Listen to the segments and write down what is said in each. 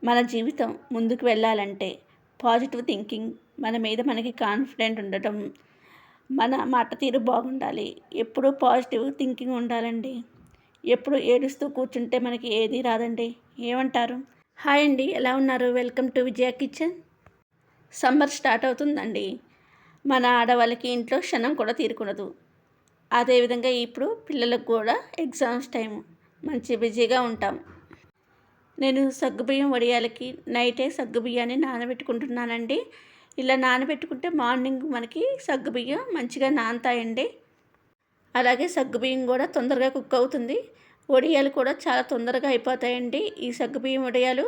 మన జీవితం ముందుకు వెళ్ళాలంటే పాజిటివ్ థింకింగ్, మన మీద మనకి కాన్ఫిడెంట్ ఉండటం, మన మాట తీరు బాగుండాలి. ఎప్పుడూ పాజిటివ్ థింకింగ్ ఉండాలండి. ఎప్పుడు ఏడుస్తూ కూర్చుంటే మనకి ఏది రాదండి. ఏమంటారు? హాయ్ అండి, ఎలా ఉన్నారు? Welcome to Vijaya kitchen. Summer start అవుతుందండి. మన ఆడవాళ్ళకి ఇంట్లో క్షణం కూడా తీరుకునదు. అదేవిధంగా ఇప్పుడు పిల్లలకు కూడా ఎగ్జామ్స్ టైము, మంచి బిజీగా ఉంటాం. నేను సగ్గుబియ్యం వడియాలకి నైటే సగ్గుబియ్యాన్ని నానబెట్టుకుంటున్నానండి. ఇలా నానబెట్టుకుంటే మార్నింగ్ మనకి సగ్గుబియ్యం మంచిగా నానతాయండి. అలాగే సగ్గుబియ్యం కూడా తొందరగా కుక్ అవుతుంది. వడియాలు కూడా చాలా తొందరగా అయిపోతాయండి. ఈ సగ్గుబియ్యం వడియాలు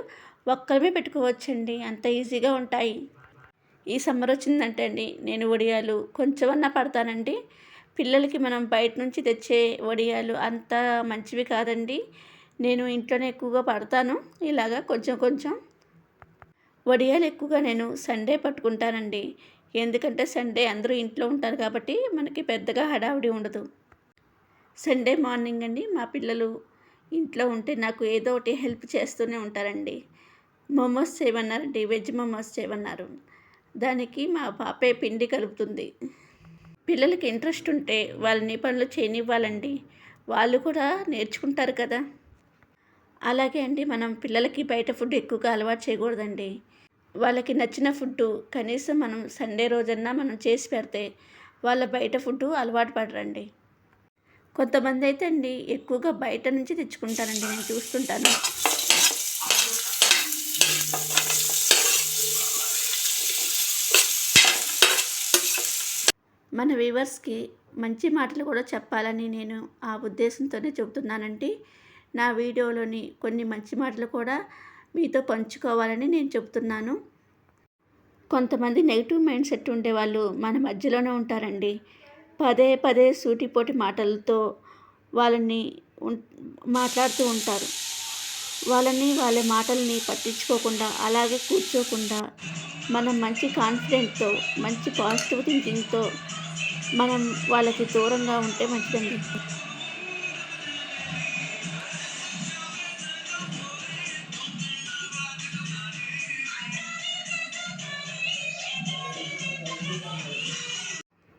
ఒక్కరమే పెట్టుకోవచ్చండి, అంత ఈజీగా ఉంటాయి. ఈ సమ్మర్ వచ్చిందంటే అండి నేను వడియాలు కొంచెమన్నా పడతానండి. పిల్లలకి మనం బయట నుంచి తెచ్చే వడియాలు అంత మంచివి కాదండి. నేను ఇంట్లోనే ఎక్కువగా పడతాను. ఇలాగా కొంచెం కొంచెం వడియాలు ఎక్కువగా నేను సండే పట్టుకుంటానండి. ఎందుకంటే సండే అందరూ ఇంట్లో ఉంటారు కాబట్టి మనకి పెద్దగా హడావుడి ఉండదు. సండే మార్నింగ్ అండి మా పిల్లలు ఇంట్లో ఉంటే నాకు ఏదో ఒకటి హెల్ప్ చేస్తూనే ఉంటారండి. మోమోస్ చేయమన్నారండి, వెజ్ మోమోస్ చేయమన్నారు. దానికి మా పాపే పిండి కలుపుతుంది. పిల్లలకి ఇంట్రెస్ట్ ఉంటే వాళ్ళని పనులు చేయనివ్వాలండి, వాళ్ళు కూడా నేర్చుకుంటారు కదా. అలాగే అండి మనం పిల్లలకి బయట ఫుడ్ ఎక్కువగా అలవాటు చేయకూడదండి. వాళ్ళకి నచ్చిన ఫుడ్డు కనీసం మనం సండే రోజన్నా మనం చేసి పెడితే వాళ్ళ బయట ఫుడ్డు అలవాటు పడరండి. కొంతమంది అయితే అండి ఎక్కువగా బయట నుంచి తెచ్చుకుంటారండి, నేను చూస్తుంటాను. మన వ్యూవర్స్కి మంచి మాటలు కూడా చెప్పాలని నేను ఆ ఉద్దేశంతోనే చెబుతున్నానండి. నా వీడియోలోని కొన్ని మంచి మాటలు కూడా మీతో పంచుకోవాలని నేను చెబుతున్నాను. కొంతమంది నెగిటివ్ మైండ్ సెట్ ఉండేవాళ్ళు మన మధ్యలోనే ఉంటారండి. పదే పదే సూటిపోటి మాటలతో వాళ్ళని మాట్లాడుతూ ఉంటారు. వాళ్ళ మాటల్ని పట్టించుకోకుండా అలాగే కూర్చోకుండా మనం మంచి కాన్ఫిడెంట్తో, మంచి పాజిటివ్ థింకింగ్తో మనం వాళ్ళకి దూరంగా ఉంటే మంచిదండి.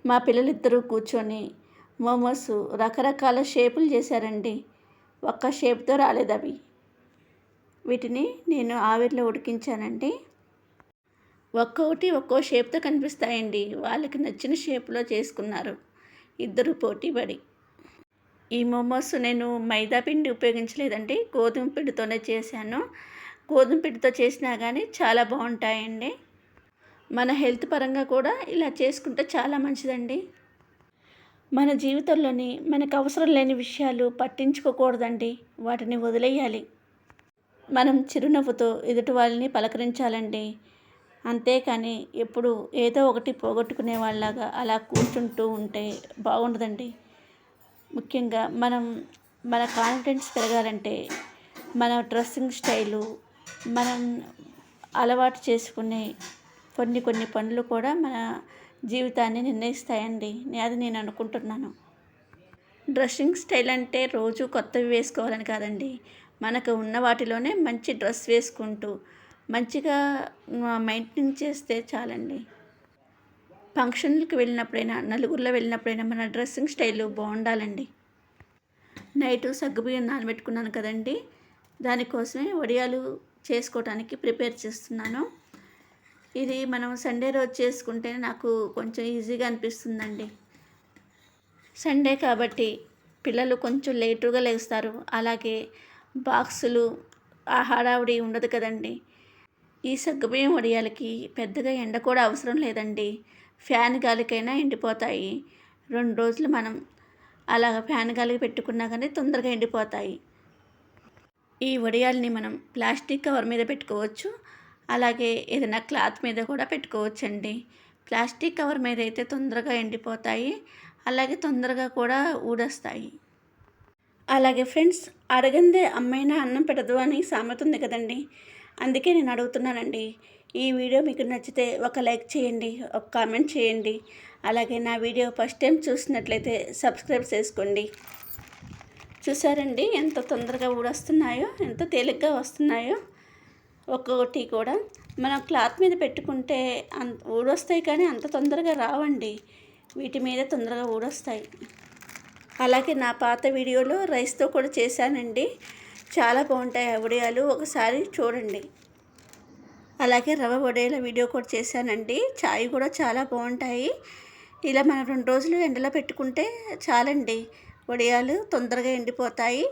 మా పిల్లలిద్దరూ కూర్చొని మోమోస్ రకరకాల షేపులు చేశారండి. ఒక్క షేప్తో రాలేదు అవి. వీటిని నేను ఆవిరిలో ఉడికించానండి. ఒక్కొక్కటి ఒక్కో షేప్తో కనిపిస్తాయండి. వాళ్ళకి నచ్చిన షేప్లో చేసుకున్నారు ఇద్దరు పోటీపడి. ఈ మోమోస్ నేను మైదా పిండి ఉపయోగించలేదండి, గోధుమ పిండితోనే చేశాను. గోధుమ పిండితో చేసినా కానీ చాలా బాగుంటాయండి. మన హెల్త్ పరంగా కూడా ఇలా చేసుకుంటే చాలా మంచిదండి. మన జీవితంలోని మనకు అవసరం లేని విషయాలు పట్టించుకోకూడదండి, వాటిని వదిలేయాలి. మనం చిరునవ్వుతో ఎదుటి వాళ్ళని పలకరించాలండి. అంతేకాని ఎప్పుడు ఏదో ఒకటి పోగొట్టుకునే వాళ్ళలాగా అలా కూర్చుంటూ ఉంటే బాగుండదండి. ముఖ్యంగా మన కాన్ఫిడెన్స్ పెరగాలంటే మన డ్రెస్సింగ్ స్టైలు, మనం అలవాటు చేసుకునే కొన్ని పనులు కూడా మన జీవితాన్ని నిర్ణయిస్తాయండి. అది నేను అనుకుంటున్నాను. డ్రెస్సింగ్ స్టైల్ అంటే రోజు కొత్తవి వేసుకోవాలని కాదండి. మనకు ఉన్న వాటిలోనే మంచి డ్రెస్ వేసుకుంటూ మంచిగా మెయింటైన్ చేస్తే చాలండి. ఫంక్షన్లకు వెళ్ళినప్పుడైనా, నలుగురిలో వెళ్ళినప్పుడైనా మన డ్రెస్సింగ్ స్టైలు బాగుండాలండి. నైటు సగ్గుబియ్యం నానబెట్టుకున్నాను కదండి, దానికోసమే వడియాలు చేసుకోవడానికి ప్రిపేర్ చేస్తున్నాను. ఇది మనం సండే రోజు చేసుకుంటే నాకు కొంచెం ఈజీగా అనిపిస్తుందండి. సండే కాబట్టి పిల్లలు కొంచెం లేటుగా లేస్తారు. అలాగే బాక్సులు ఆ హడావుడి ఉండదు కదండి. ఈ సగ్గుబియ్యం వడియాలకి పెద్దగా ఎండ కూడా అవసరం లేదండి. ఫ్యాన్ గాలికైనా ఎండిపోతాయి. 2 రోజులు మనం అలాగ ఫ్యాన్ గాలికి పెట్టుకున్నా కానీ తొందరగా ఎండిపోతాయి. ఈ వడియాల్ని మనం ప్లాస్టిక్ కవర్ మీద పెట్టుకోవచ్చు, అలాగే ఏదైనా క్లాత్ మీద కూడా పెట్టుకోవచ్చండి. ప్లాస్టిక్ కవర్ మీద అయితే తొందరగా ఎండిపోతాయి, అలాగే తొందరగా కూడా ఊడొస్తాయి. అలాగే ఫ్రెండ్స్, అడగందే అమ్మైనా అన్నం పెట్టదు అని సామెత ఉంది కదండి. అందుకే నేను అడుగుతున్నానండి. ఈ వీడియో మీకు నచ్చితే ఒక లైక్ చేయండి, ఒక కామెంట్ చేయండి. అలాగే నా వీడియో ఫస్ట్ టైం చూసినట్లయితే సబ్స్క్రైబ్ చేసుకోండి. చూసారండి ఎంత తొందరగా ఊడొస్తున్నాయో, ఎంత తేలిగ్గా వస్తున్నాయో. ఒక్కొక్కటి కూడా మనం క్లాత్ మీద పెట్టుకుంటే ఊడొస్తాయి, కానీ అంత తొందరగా రావండి. వీటి మీద తొందరగా ఊడొస్తాయి. అలాగే నా పాత వీడియోలో రైస్తో కూడా చేశానండి. చాలా బాగుంటాయి ఆ వడియాలు, ఒకసారి చూడండి. అలాగే రవ్వ వడియాల వీడియో కూడా చేశానండి. చాయ్ కూడా చాలా బాగుంటాయి. ఇలా మనం 2 రోజులు ఎండలో పెట్టుకుంటే చాలండి, వడియాలు తొందరగా ఎండిపోతాయి.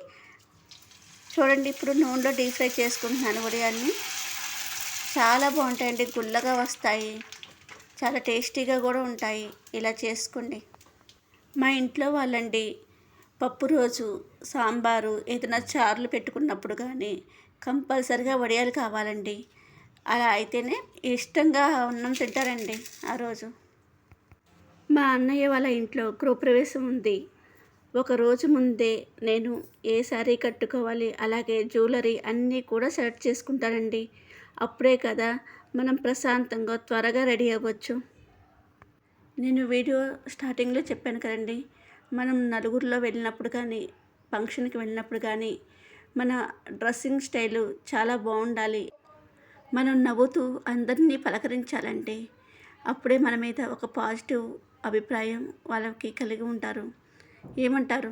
చూడండి, ఇప్పుడు నూనెలో డీప్ ఫ్రై చేసుకుంటున్నాను వడియాల్ని. చాలా బాగుంటాయండి, గుల్లగా వస్తాయి, చాలా టేస్టీగా కూడా ఉంటాయి. ఇలా చేసుకోండి. మా ఇంట్లో వాళ్ళండి పప్పు రోజు, సాంబారు, ఏదైనా చారులు పెట్టుకున్నప్పుడు కానీ కంపల్సరిగా వడియాలు కావాలండి. అలా అయితేనే ఇష్టంగా అన్నం తింటారండి ఆ రోజు. మా అన్నయ్య వాళ్ళ ఇంట్లో గృహప్రవేశం ఉంది. ఒకరోజు ముందే నేను ఏ శారీ కట్టుకోవాలి, అలాగే జ్యువెలరీ అన్నీ కూడా సెలెక్ట్ చేసుకుంటానండి. అప్పుడే కదా మనం ప్రశాంతంగా త్వరగా రెడీ అవ్వచ్చు. నేను వీడియో స్టార్టింగ్లో చెప్పాను కదండి, మనం నలుగురిలో వెళ్ళినప్పుడు కానీ, ఫంక్షన్కి వెళ్ళినప్పుడు కానీ మన డ్రెస్సింగ్ స్టైలు చాలా బాగుండాలి. మనం నవ్వుతూ అందరినీ పలకరించాలండి. అప్పుడే మన మీద ఒక పాజిటివ్ అభిప్రాయం వాళ్ళకి కలిగి ఉంటారు. ఏమంటారు?